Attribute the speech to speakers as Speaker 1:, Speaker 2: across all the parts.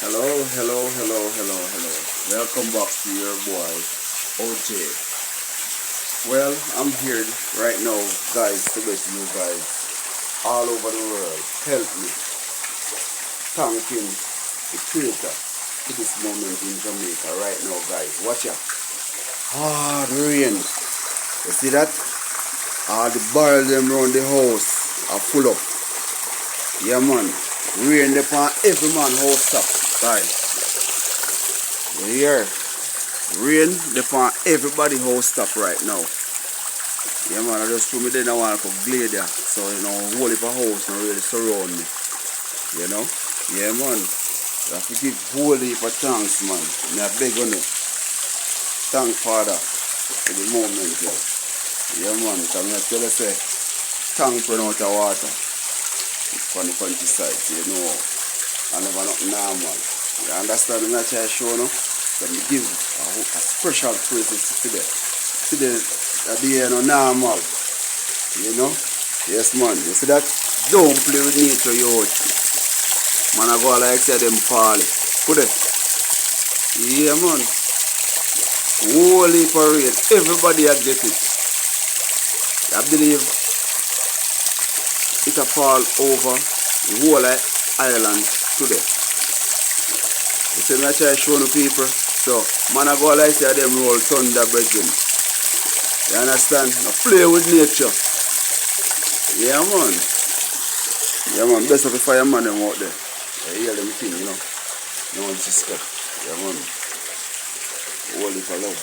Speaker 1: Hello. Welcome back to your boy, OJ. Well, I'm here right now, guys, to let you guys all over the world help me thanking the creator to this moment in Jamaica right now, guys. Watch out. Hard rain. You see that? All the barrels them around the house are full up. Yeah, man. Rain upon every man house top, guys. You hear? Rain upon everybody house top right now. Yeah, man. I just told me then I want to glade there. So, whole heap of house not really surround me. You know? Yeah, man. You have to give whole heap of thanks, man. And I beg on it. Thank Father for the moment, yeah. Yeah, man. Because I tell you, say, thank run out of water. On the countryside, I never not normal. You understand me? I try to show no. So me give a special praises to them. Today, they are normal. Yes, man. You see that? Don't play with nature, youth. Man, I go like say them fall. Put it. Yeah, man. Holy parade. Everybody I get it. I believe it a fall over the whole island today. You see me I try to show the people. So, man I go like say them roll thunder brethren. You understand? Now play with nature. Yeah, man. Yeah, man. Best of the fireman them out there. You hear them thing, No disrespect. Yeah, man. Whole heap of love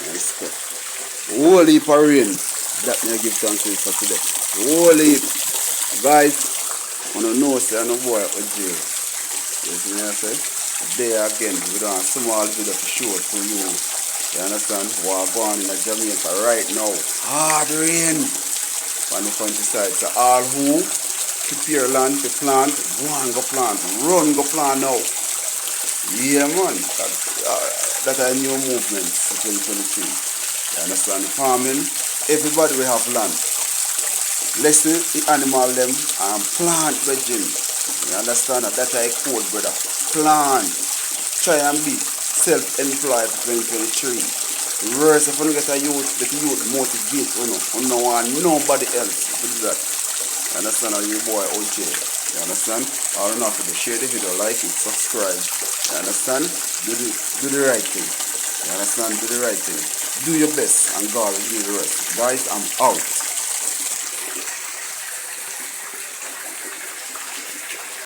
Speaker 1: and respect. Whole heap of rain. That me I give thanks to for today. Whole heap. Guys, I don't know, say I know boy at jail. You see me I say? There again, we don't have small video to show to you. You understand? What going on in Jamaica right now. Hard rain on the countryside. So all who prepare land to plant, go and go plant. Run go plant now. Yeah, man. That's a new movement for 2023. You understand? Farming, everybody will have land. Listen the animal them and plant virgin. You understand that? That's a code, brother. Plant. Try and be self-employed for 2023. Worse if you get a youth, the youth motivate you don't want nobody else to do that. You understand? How you boy OJ. You understand? All enough to share the video, like it, subscribe. You understand? Do the right thing. You understand? Do the right thing. Do your best and God will do the rest. Guys, I'm out.